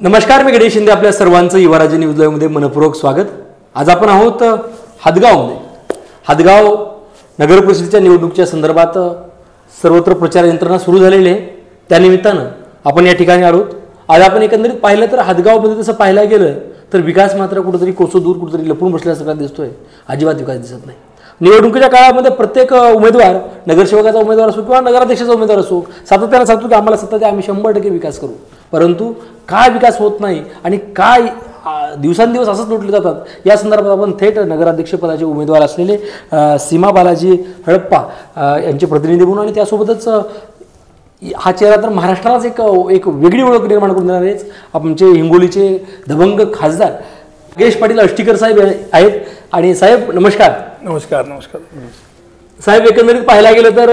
नमस्कार, मी गणेश शिंदे. आपल्या सर्वांचं युवराज्य न्यूज लाईव्हमध्ये मनपूर्वक स्वागत. आज आपण आहोत हदगावमध्ये. हदगाव नगर परिषदेच्या निवडणुकीच्या संदर्भात सर्वत्र प्रचार यंत्रणा सुरू झालेली आहे. त्यानिमित्तानं आपण या ठिकाणी आहोत. आज आपण एकंदरीत पाहिलं तर हदगावमध्ये तसं पाहायला गेलं तर विकास मात्र कुठेतरी कोसो दूर कुठेतरी लपून बसल्यासारखा दिसतोय. अजिबात विकास दिसत नाही. निवडणुकीच्या काळामध्ये प्रत्येक उमेदवार, नगरसेवकाचा उमेदवार असो किंवा नगराध्यक्षाचा उमेदवार असो, सातत्यानं सांगतो की आम्हाला सत्ता द्या, आम्ही 100% विकास करू. परंतु काय विकास होत नाही आणि काय दिवसांदिवस असंच लुटले जातात, या संदर्भात आपण थेट नगराध्यक्षपदाचे उमेदवार असलेले सीमा बालाजी हडप्पा यांचे प्रतिनिधी म्हणून आणि त्यासोबतच हा चेहरा तर महाराष्ट्रालाच एक वेगळी ओळख निर्माण करून देणारेच आमचे हिंगोलीचे दबंग खासदार योगेश पाटील अष्टीकर साहेब आहेत. आणि साहेब नमस्कार. नमस्कार. नमस्कार साहेब, एकंदरीत पाहायला गेलं तर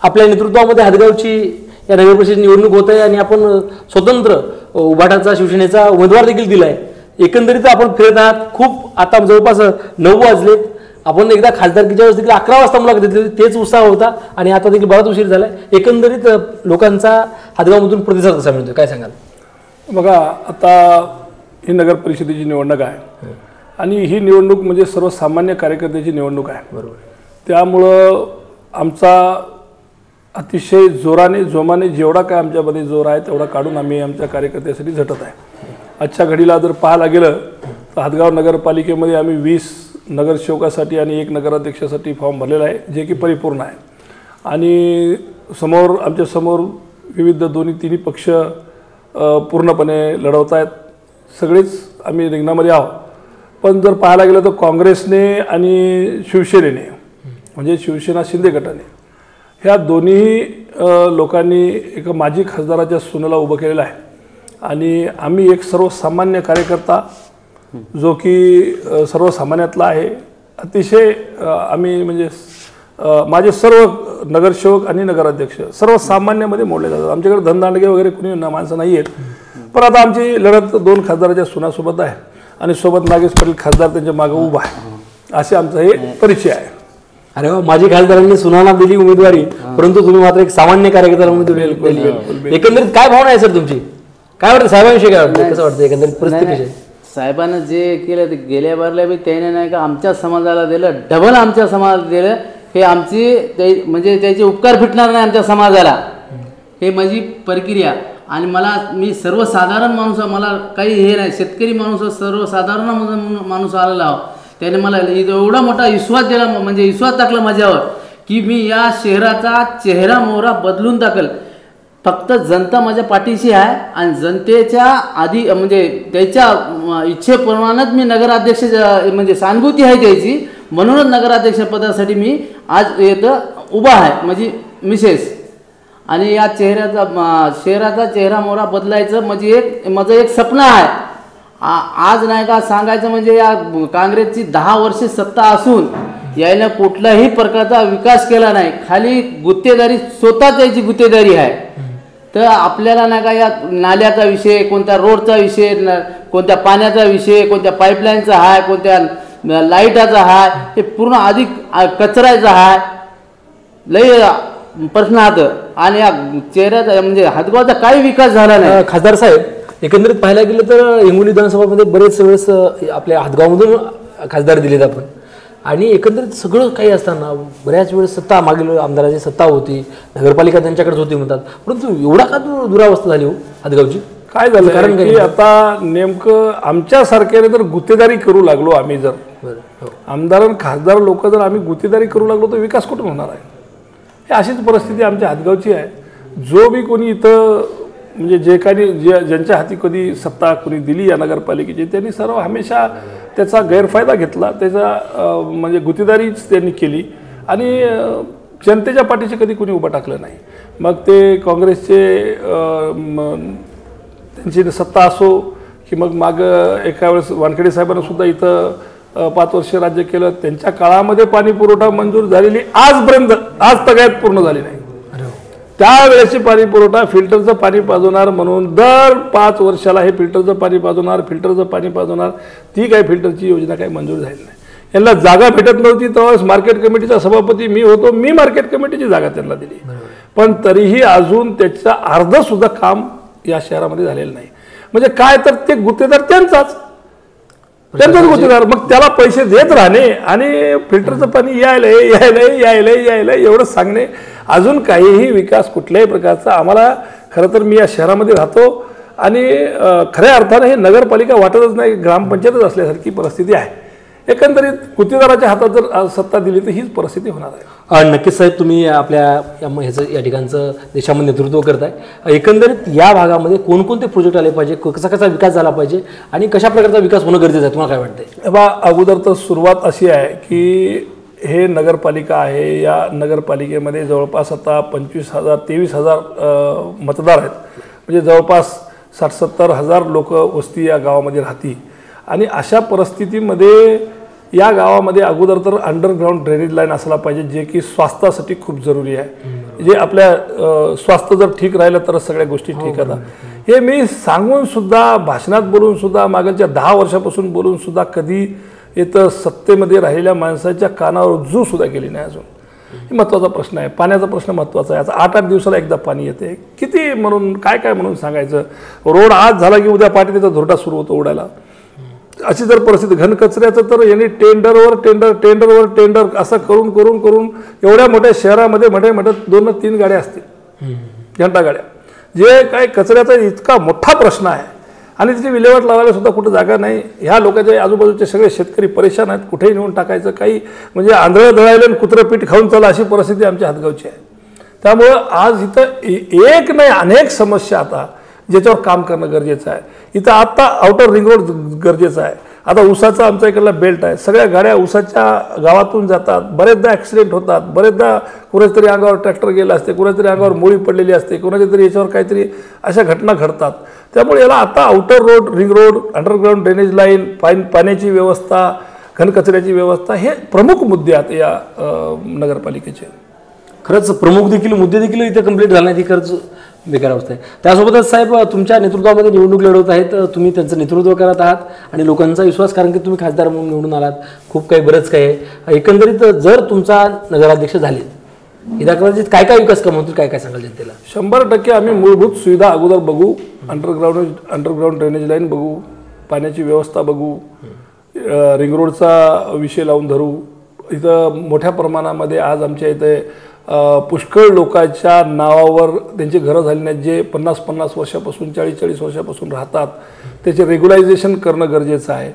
आपल्या नेतृत्वामध्ये हदगावची या नगर परिषद निवडणूक होत आहे आणि आपण स्वतंत्र उभाटाचा शिवसेनेचा उमेदवार देखील दिला आहे. एकंदरीत आपण फिरत आहात. खूप आता जवळपास 9 वाजलेत. आपण एकदा खासदारकीच्या वेळेस देखील 11 वाजता मुलाखत घेतली होती, तेच उत्साह होता आणि आता देखील बराच उशीर झाला आहे. एकंदरीत लोकांचा हदगावमधून प्रतिसाद कसा मिळतो, काय सांगाल? बघा, आता ही नगर परिषदेची निवडणूक आहे आणि ही निवडणूक म्हणजे सर्वसामान्य कार्यकर्त्याची निवडणूक आहे. बरोबर. त्यामुळं आमचा अतिशय जोमाने जेवढा काय आमच्यामध्ये जोर आहे तेवढा काढून आम्ही आमच्या कार्यकर्त्यासाठी झटत आहे. आजच्या घडीला जर पाहायला गेलं तर हदगाव नगरपालिकेमध्ये आम्ही 20 नगरसेवकासाठी आणि 1 नगराध्यक्षासाठी फॉर्म भरलेला आहे, जे की परिपूर्ण आहे. आणि आमच्या समोर विविध तिन्ही पक्ष पूर्णपणे लढवत आहेत. सगळेच आम्ही रिंगणामध्ये आहोत. पण जर पाहायला गेलं तर काँग्रेसने आणि शिवसेनेने म्हणजे शिवसेना शिंदे गटाने ह्या दोन्ही लोकांनी एक माजी खासदाराच्या सुनेला उभं केलेलं आहे. आणि आम्ही एक सर्वसामान्य कार्यकर्ता जो की सर्वसामान्यातला आहे. अतिशय आम्ही म्हणजे माझे सर्व नगरसेवक आणि नगराध्यक्ष सर्वसामान्यामध्ये मोडले जातात. आमच्याकडे धनदांडगे वगैरे कुणी माणसं नाही आहेत. पण आता आमची लढत 2 खासदाराच्या सुनासोबत आहे आणि सोबत नागेश पाटील खासदार त्यांच्या मागे उभा आहे. असे आमचा हे परिचय आहे. अरे वा, माझी खासदारांनी सुनाना दिली उमेदवारी, परंतु तुम्ही मात्र एक सामान्य कार्यकर्त्याला उमेदवारी दिली. एकंदरीत काय भावना आहे सर तुमची? काय वाटतं साहेबांविषयी, काय वाटतं, कसं वाटतं एकंदरीत परिस्थिती? साहेबांना जे केलं ते गेल्या बारल्या बी त्याने नाही का आमच्या समाजाला दिलं, डबल आमच्या समाजाला दिलं. हे आमची म्हणजे त्याचे उपकार फिटणार नाही आमच्या समाजाला. हे माझी प्रक्रिया. आणि मी सर्वसाधारण माणूस, मला काही हे नाही, शेतकरी माणूस, सर्वसाधारण माणूस आलेला आहो. त्याने मला एवढा मोठा विश्वास दिला, म्हणजे विश्वास टाकला माझ्यावर की मी या शहराचा चेहरा मोहरा बदलून टाकल. फक्त जनता माझ्या पाठीशी आहे आणि जनतेच्या आधी म्हणजे त्याच्या इच्छेप्रमाणेच मी नगराध्यक्ष म्हणजे सहानुभूती आहे त्याची, म्हणूनच नगराध्यक्ष पदासाठी मी आज इथं उभा आहे, माझी मिसेस. आणि या शहराचा चेहरा मोहरा बदलायचं म्हणजे माझं एक स्वप्न आहे. आज नाही का सांगायचं म्हणजे या काँग्रेसची 10 वर्षे सत्ता असून यायला कुठल्याही प्रकारचा विकास केला नाही. खाली गुत्तेदारी, स्वतः त्याची गुत्तेदारी आहे. तर आपल्याला नाही का या नाल्याचा विषय, कोणत्या रोडचा विषय, कोणत्या पाण्याचा विषय, कोणत्या पाईपलाईनचा आहे, कोणत्या लाईटाचा आहे, हे पूर्ण अधिक कचऱ्याचा आहे, लय प्रश्न आहेत. आणि या चेहऱ्याचा म्हणजे हदगावचा काही विकास झाला नाही. खासदार साहेब, एकंदरीत पाहायला गेलं तर हिंगोली विधानसभामध्ये बरेच वेळेस आपल्या हदगावमधून खासदार दिलेत आपण. आणि एकंदरीत सगळं काही असताना बऱ्याच वेळेस सत्ता, मागील आमदाराची सत्ता होती, नगरपालिका त्यांच्याकडेच होती म्हणतात. परंतु एवढा का दुरावस्था झाली हो हदगावची? काय झालं कारण की आता नेमकं आमच्यासारख्याने जर गुत्तेदारी करू लागलो आम्ही, जर आमदार खासदार लोक जर आम्ही गुत्तेदारी करू लागलो तर विकास कुठून होणार आहे? हे अशीच परिस्थिती आमच्या हदगावची आहे. जो बी कोणी इथं म्हणजे ज्यांच्या हाती कधी सत्ता कोणी दिली या नगरपालिकेची, त्यांनी सर्व हमेशा त्याचा गैरफायदा घेतला. त्याचा म्हणजे गुत्तेदारीच त्यांनी केली आणि जनतेच्या पाठीशी कधी कोणी उभं टाकलं नाही. मग ते काँग्रेसचे त्यांची सत्ता असो की मग एका वेळेस वानखेडे साहेबांना सुद्धा इथं 5 वर्ष राज्य केलं. त्यांच्या काळामध्ये पाणी पुरवठा मंजूर झालेली आजपर्यंत आज तगायत पूर्ण झाली नाही. त्यावेळेची पाणी पुरवठा फिल्टरचं पाणी पाजवणार म्हणून दर 5 वर्षाला हे फिल्टरचं पाणी पाजवणार, ती काही फिल्टरची योजना काही मंजूर झाली नाही. यांना जागा भेटत नव्हती तेव्हाच मार्केट कमिटीचा सभापती मी होतो, मी मार्केट कमिटीची जागा त्यांना दिली. पण तरीही अजून त्याचं अर्धसुद्धा काम या शहरामध्ये झालेलं नाही. म्हणजे काय तर ते गुत्तेदार त्यांचाच गुत्तेदार, मग त्याला पैसे देत राहणे आणि फिल्टरचं पाणी यायलंय एवढं सांगणे. अजून काहीही विकास कुठल्याही प्रकारचा आम्हाला, खरं तर मी या शहरामध्ये राहतो आणि खऱ्या अर्थानं हे नगरपालिका वाटतच नाही, ग्रामपंचायतच असल्यासारखी परिस्थिती आहे. एकंदरीत गुत्तेदाराच्या हातात जर सत्ता दिली तर हीच परिस्थिती होणार आहे. नक्कीच साहेब, तुम्ही आपल्या या ठिकाणचं देशामध्ये नेतृत्व करताय. एकंदरीत या भागामध्ये कोणकोणते प्रोजेक्ट आले पाहिजे, कसा कसा विकास झाला पाहिजे आणि कशा प्रकारचा विकास होणं गरजेचं आहे, तुम्हाला काय वाटतंय? बा अगोदर तर सुरुवात अशी आहे की हे नगरपालिका आहे, या नगरपालिकेमध्ये जवळपास आता 23,000 मतदार आहेत. म्हणजे जवळपास 60-70 हजार लोक वस्ती या गावामध्ये राहती. आणि अशा परिस्थितीमध्ये या गावामध्ये अगोदर तर अंडरग्राऊंड ड्रेनेज लाईन असायला पाहिजे, जे की स्वास्थ्यासाठी खूप जरुरी आहे. जे आपल्या स्वास्थ्य जर ठीक राहिलं तर सगळ्या गोष्टी ठीक आहेत. हे मी सांगून सुद्धा, भाषणात बोलून सुद्धा, मागच्या 10 वर्षापासून बोलून सुद्धा कधी इथं सत्तेमध्ये राहिलेल्या माणसाच्या कानावर जू सुद्धा केली नाही. अजून महत्त्वाचा प्रश्न आहे, पाण्याचा प्रश्न महत्त्वाचा आहे. आता 8-8 दिवसाला एकदा पाणी येते, किती म्हणून काय म्हणून सांगायचं. रोड आज झाला की उद्या पाठी त्याचा धुरटा सुरू होतो उडायला. अशी जर परिस्थिती, घनकचऱ्याचं तर यांनी टेंडरवर टेंडर असं करून एवढ्या मोठ्या शहरामध्ये मोठ्या 2-3 गाड्या असतील, घंटा गाड्या. जे काय कचऱ्याचा इतका मोठा प्रश्न आहे आणि तिची विल्हेवाट लावायला सुद्धा कुठं जागा नाही. ह्या लोकांच्या आजूबाजूचे सगळे शेतकरी परेशान आहेत, कुठेही नेऊन टाकायचं, काही म्हणजे आंधळं दळायला आणि कुत्रं पीठ खाऊन चला अशी परिस्थिती आमच्या हातगावची आहे. त्यामुळं आज इथं एक नाही अनेक समस्या आता ज्याच्यावर काम करणं गरजेचं आहे. इथं आत्ता आउटर रिंग रोड गरजेचं आहे. आता ऊसाचा आमचा इकडला बेल्ट आहे, सगळ्या गाड्या ऊसाच्या गावातून जातात, बरेचदा ॲक्सिडेंट होतात, बरेचदा कुणाच्या तरी अंगावर ट्रॅक्टर गेला असते, कुणाच्या तरी अंगावर मोळी पडलेली असते, कुणाच्या तरी याच्यावर काहीतरी अशा घटना घडतात. त्यामुळे याला आता outer road, ring road, underground drainage line, पाण्याची व्यवस्था, घनकचऱ्याची व्यवस्था हे प्रमुख मुद्दे आहेत या नगरपालिकेचे. खरंच प्रमुख मुद्दे देखील इथे कंप्लीट झाले नाही, ती खरंच बेकार अवस्था आहे. त्यासोबतच साहेब, तुमच्या नेतृत्वामध्ये निवडणूक लढवत आहेत, तुम्ही त्यांचं नेतृत्व करत आहात आणि लोकांचा विश्वास, कारण की तुम्ही खासदार म्हणून निवडून आलात, खूप काही बरंच काही आहे. एकंदरीत जर तुमचा नगराध्यक्ष झाले, इथं काय काय विकास काम होतील, काय काय सांगाल जनतेला? 100% आम्ही मूलभूत सुविधा अगोदर बघू, अंडरग्राऊंड ड्रेनेज लाईन बघू, पाण्याची व्यवस्था बघू, रिंग रोडचा विषय लावून धरू. इथं मोठ्या प्रमाणामध्ये आज आमच्या इथे पुष्कळ लोकांच्या नावावर त्यांची घरं झाली नाहीत, जे 50-50 वर्षापासून 40-40 वर्षापासून राहतात, त्याचे रेग्युलायझेशन करणं गरजेचं आहे.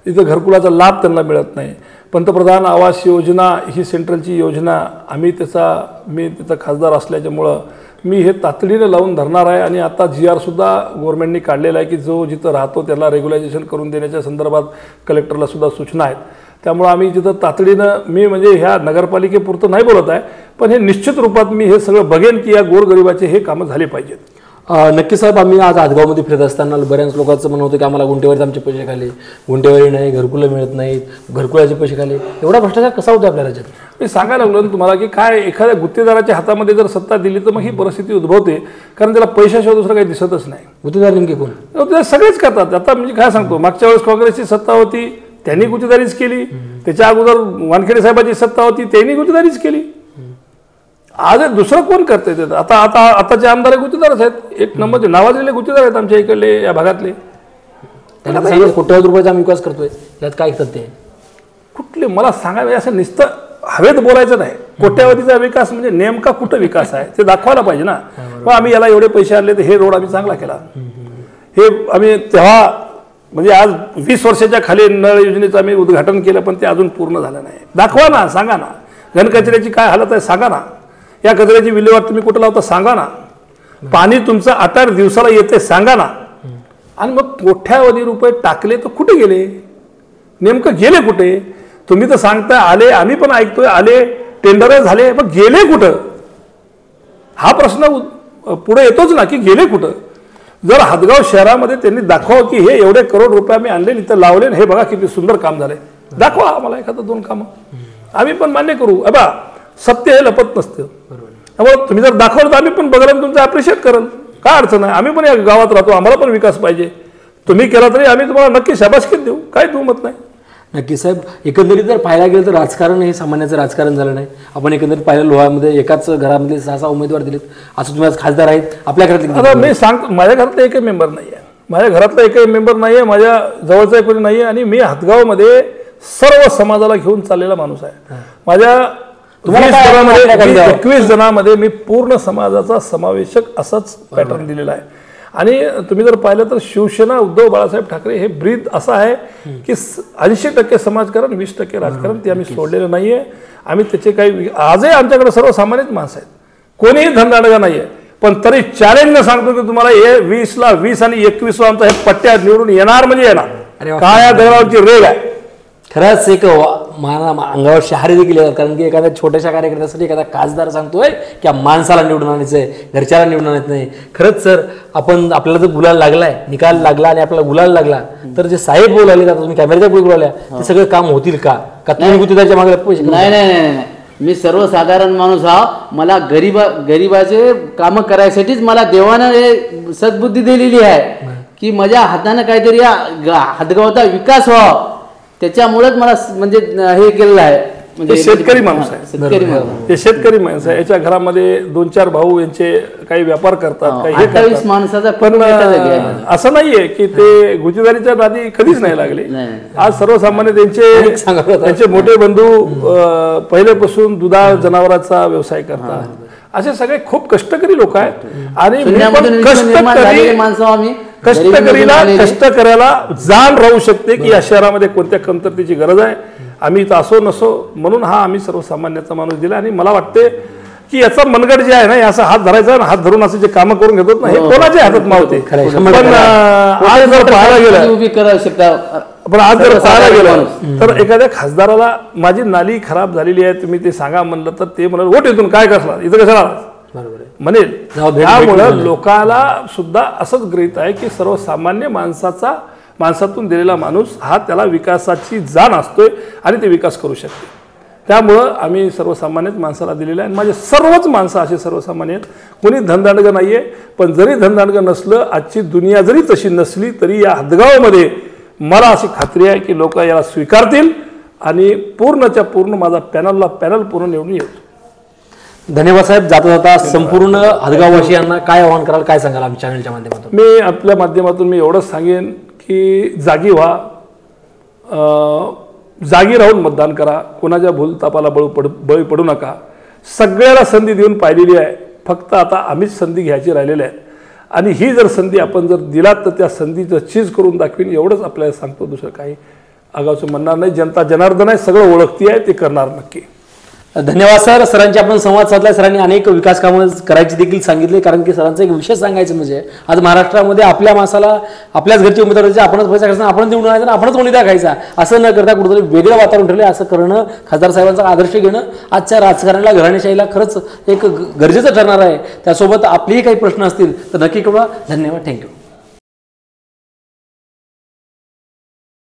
इथं घरकुलाचा लाभ त्यांना मिळत नाही. पंतप्रधान आवास योजना ही सेंट्रलची योजना, मी त्याचा खासदार असल्याच्यामुळं मी हे तातडीनं लावून धरणार आहे. आणि आता GR सुद्धा गव्हर्नमेंटने काढलेला आहे की जो जिथं राहतो त्याला रेग्युलायझेशन करून देण्याच्या संदर्भात कलेक्टरला सुद्धा सूचना आहेत. त्यामुळे आम्ही जिथं तातडीनं, मी म्हणजे ह्या नगरपालिकेपुरतं नाही बोलत आहे, पण हे निश्चित रूपात मी हे सगळं बघेन की या गोरगरिबाचे हे कामं झाले पाहिजेत. नक्की साहेब, आम्ही आज हातगावमध्ये फिरत असताना बऱ्याच लोकांचं म्हणणं होतं की आम्हाला गुंठेवारीत आमचे पैसे खाले, गुंठेवारी नाही, घरकुलं मिळत नाहीत, घरकुलाचे पैसे खाले. एवढा भ्रष्टाचार कसा होतो आपल्या राज्यात? मी सांगायला लागलो ना तुम्हाला की काय एखाद्या गुत्तेदाराच्या हातामध्ये जर सत्ता दिली तर मग ही परिस्थिती उद्भवते, कारण त्याला पैशाशिवाय दुसरं काही दिसतच नाही. गुत्तेदार नेमके कोण? ते सगळेच करतात. आता म्हणजे काय सांगतो, मागच्या वेळेस काँग्रेसची सत्ता होती, त्यांनी गुत्तेदारीच केली. त्याच्या अगोदर वानखेडे साहेबांची सत्ता होती, त्यांनी गुत्तेदारीच केली. आज दुसरं कोण करते? आताचे आमदार गुत्तेदारच आहेत, एक नंबरचे नावाजलेले गुत्तेदार आहेत आमच्या इकडले, या भागातले. कोट्यावधी रुपयाचा विकास करतोय, यात काय सत्य आहे? कुठले मला सांगावे, असं नुसतं हवेत बोलायचं नाही. कोट्यावधीचा विकास म्हणजे नेमका कुठं विकास आहे ते दाखवायला पाहिजे ना. मग आम्ही याला एवढे पैसे आणले तर हे रोड आम्ही चांगला केला, हे आम्ही तेव्हा म्हणजे आज 20 वर्षाच्या खाली नळ योजनेचं आम्ही उद्घाटन केलं, पण ते अजून पूर्ण झालं नाही. दाखवा ना, सांगा ना. घनकचऱ्याची काय हालत आहे सांगा ना. या कचऱ्याची विल्हेवाट तुम्ही कुठं लावता सांगा ना. पाणी तुमचं 8 दिवसाला येते सांगा ना. आणि मग कोट्यावधी रुपये टाकले तर कुठे गेले, नेमकं गेले कुठे? तुम्ही तर सांगताय आले, आम्ही पण ऐकतोय आले, टेंडर झाले, मग गेले कुठं? हा प्रश्न पुढे येतोच ना की गेले कुठं. जर हातगाव शहरामध्ये त्यांनी दाखवा की हे एवढे करोड रुपये आम्ही आणले, इथं लावले, हे बघा किती सुंदर काम झाले, दाखवा आम्हाला एखादं 2 कामं, आम्ही पण मान्य करू. बा सत्य हे लपत नसतं. त्यामुळे तुम्ही जर दाखवलं तर आम्ही पण बघायला तुमचं अप्रिशिएट कराल, काय अडचण आहे. आम्ही पण या गावात राहतो, आम्हाला पण विकास पाहिजे. तुम्ही केला तरी आम्ही तुम्हाला नक्की शाबासकीत देऊ, काय दुमत नाही. नक्की साहेब, एकंदरीत जर पाहायला गेलं तर राजकारण हे सामान्याचं राजकारण झालं नाही. आपण एकंदरीत पाहिलं, लोहामध्ये एकाच घरामध्ये 6 उमेदवार दिलेत, असं तुम्ही आज खासदार आहेत आपल्या घरातले. आता मी सांगतो, माझ्या घरातले एकही मेंबर नाही आहे. माझ्या घरातला एकही मेंबर नाही आहे, माझ्या जवळचा कोणी नाही आहे, आणि मी हदगावमध्ये सर्व समाजाला घेऊन चाललेला माणूस आहे. माझ्या 21 जणांमध्ये मी पूर्ण समाजाचा समावेशक असाच पॅटर्न दिलेला आहे. आणि तुम्ही जर पाहिलं तर शिवसेना उद्धव बाळासाहेब ठाकरे हे ब्रीद असं आहे की 80% समाजकारण 20% राजकारण, ते आम्ही सोडलेलं नाही आहे. आम्ही त्याचे काही आजही आमच्याकडे सर्वसामान्यच माणसं आहेत, कोणीही धनदांडगा नाही आहे, पण तरी चॅलेंजनं सांगतो की तुम्हाला हे 20ला 20 आणि 21 आमचा हे पट्ट्यात निवडून येणार म्हणजे येणार. काय या दगडावरची रेग आहे. खरंच एक अंगावर शहारे देखील येतात, कारण की एखाद्या छोट्याशा कार्यकर्त्यासाठी एखादा खासदार सांगतोय की माणसाला निवडून आणायचं आहे, घरच्याला निवडून आणायचं नाही. खरंच सर, आपल्याला जर गुलाल लागलाय, निकाल लागला आणि आपल्याला गुलाल लागला, तर जे साहेब बोलावले जातात, तुम्ही कॅमेऱ्याच्या पुढे बोलावल्या, ते सगळं काम होतील का तुम्ही त्याच्या मागे पैसे? नाही नाही नाही, मी सर्वसाधारण माणूस हा. मला गरीबाचे कामं करायसाठीच मला देवानं हे सद्बुद्धी दिलेली आहे की माझ्या हाताने काहीतरी या हदगावचा विकास व्हावा. त्याच्यामुळेच मला म्हणजे हे केलेलं आहे. म्हणजे शेतकरी माणूस आहे, शेतकरी माणूस, ते शेतकरी माणूस आहे. याच्या घरामध्ये 2-4 भाऊ यांचे काही व्यापार करतात, काही हे 28 माणसाचा पण असं नाहीये की ते गुजरातीच्या नादी कधीच नाही लागले. आज सर्वसामान्य त्यांचे मोठे बंधू पहिल्यापासून दुधाळ जनावरांचा व्यवसाय करतात. असे सगळे खूप कष्टकरी लोक आहेत आणि कष्टकऱ्याला जाण राहू शकते की या शहरामध्ये कोणत्या कमतरतेची गरज आहे. आम्ही इथं असो नसो म्हणून आम्ही सर्वसामान्याचा माणूस दिला. आणि मला वाटते की याचा मनगट जे आहे ना, असा हात धरायचा आणि हात धरून असं जे कामं करून घेतात ना, हे कोणाच्या हातात मावते. पण आज जर पाहायला गेलं तर एखाद्या खासदाराला माझी नाली खराब झालेली आहे तुम्ही ते सांगा म्हणलं तर ते म्हणाल वोट इथून काय कसला इथं कशाला म्हणेल. त्यामुळं लोकाला सुद्धा असंच गृहीत आहे की सर्वसामान्य माणसातून दिलेला माणूस हा त्याला विकासाची जाण असतोय आणि ते विकास करू शकते. त्यामुळं आम्ही सर्वसामान्यच माणसाला दिलेलं आहे. आणि माझे सर्वच माणसं असे सर्वसामान्य आहेत, कोणी धनदांडगं नाही आहे. पण जरी धनदांडगं नसलं, आजची दुनिया जरी तशी नसली तरी या हदगावमध्ये मला अशी खात्री आहे की लोक याला स्वीकारतील आणि पूर्णच्या पूर्ण माझा पॅनल पूर्ण निवडून येतो. धन्यवाद साहेब. जाता जाता संपूर्ण हदगाववासियांना काय आवाहन कराल, काय सांगाल आमच्या चॅनलच्या माध्यमातून? मी आपल्या माध्यमातून एवढंच सांगेन की जागी व्हा, जागी राहून मतदान करा, कोणाच्या भूलतापाला बळी पडू नका. सगळ्याला संधी देऊन पाहिलेली आहे, फक्त आता आम्हीच संधी घ्यायची राहिलेली आहे. आणि ही जर संधी आपण जर दिलात तर त्या संधीचं चीज करून दाखवीन एवढंच आपल्याला सांगतो. दुसरं काही आगावचं म्हणणार नाही. जनता जनार्दन आहे, सगळं ओळखती आहे, ते करणार नक्की. धन्यवाद सर. सरांची आपण संवाद साधला. सरांनी अनेक विकास कामं करायची देखील सांगितले, कारण की सरांचा एक विषय सांगायचं म्हणजे आज महाराष्ट्रामध्ये आपल्या माणसाला आपल्याच घरचे उमेदवार आपणच पैसा खायचा, आपणच निवडून आणायचा, आपणच कोणीदा खायचा, असं न करता कुठेतरी वेगळं वातावरण ठरले. असं करणं, खासदार साहेबांचा आदर्श घेणं आजच्या राजकारणाला, घराणेशाहीला खरंच एक गरजेचं ठरणार आहे. त्यासोबत आपलेही काही प्रश्न असतील तर नक्की कळवा. धन्यवाद. थँक्यू.